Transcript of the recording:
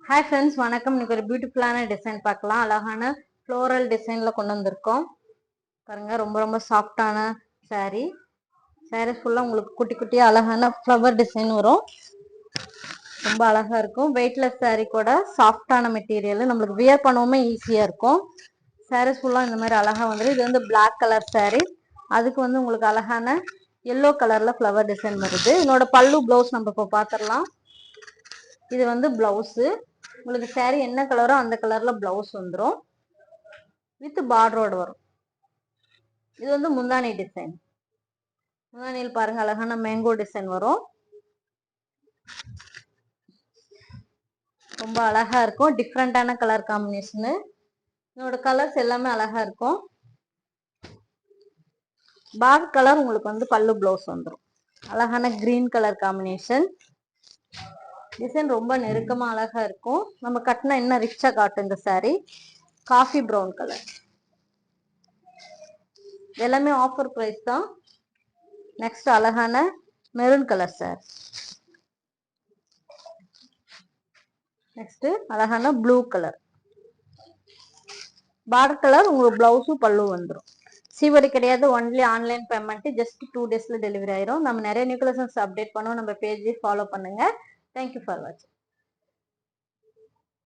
Hi friends, வணக்கம். இன்னைக்கு ஒரு பியூட்டிஃபுல்லான டிசைன் பார்க்கலாம். அழகான ஃப்ளோரல் டிசைன்ல கொண்டு வந்திருக்கோம் பாருங்க. ரொம்ப ரொம்ப சாஃப்டான சாரீ ஃபுல்லா உங்களுக்கு குட்டி குட்டியா அழகான ஃப்ளவர் டிசைன் வரும். ரொம்ப அழகா இருக்கும். வெயிட்லெஸ் சாரீ கூட சாஃப்டான மெட்டீரியல், நம்மளுக்கு வியர் பண்ணவுமே ஈஸியா இருக்கும். சாரீஸ் ஃபுல்லா இந்த மாதிரி அழகா வந்துடும். இது வந்து பிளாக் கலர் சாரீ, அதுக்கு வந்து உங்களுக்கு அழகான எல்லோ கலர்ல ஃப்ளவர் டிசைன் வருது. இதனோட பல்லு பிளவுஸ் நம்ம இப்போ பார்த்துடலாம். இது வந்து பிளவுஸு. உங்களுக்கு சாரீ என்ன கலரோ அந்த கலர்ல பிளவுஸ் வந்துடும், வித் பார்டரோட வரும். இது வந்து முந்தானி டிசைன். முந்தானியில் பாருங்க அழகான மேங்கோ டிசைன் வரும். ரொம்ப அழகா இருக்கும். டிஃப்ரெண்டான கலர் காம்பினேஷனு. இதோட கலர்ஸ் எல்லாமே அழகா இருக்கும். பார்டர் கலர் உங்களுக்கு வந்து பல்லு பிளவுஸ் வந்துடும். அழகான கிரீன் கலர் காம்பினேஷன். டிசைன் ரொம்ப நெருக்கமா அழகா இருக்கும். நம்ம கட்டினா இன்னும் ரிச்சா காட்டும் இந்த சாரீ. Coffee brown colour. எல்லாமே ஆஃபர் பிரைஸ் தான். நெக்ஸ்ட் அழகான மெரூன் கலர் சார். நெக்ஸ்ட் அழகான ப்ளூ கலர். பார்டர் கலர் உங்களுக்கு பிளவுஸும் பல்லு வந்துடும். சிவடி கிடையாது, ஒன்லி ஆன்லைன் பேமெண்ட். ஜஸ்ட் 2 daysல டெலிவரி ஆயிரும். நம்ம நிறைய நியூ கலெக்ஷன்ஸ் அப்டேட் பண்ணுவோம். நம்ம பேஜ் ஃபாலோ பண்ணுங்க. தேங்க்யூ ஃபார் வாட்சிங்.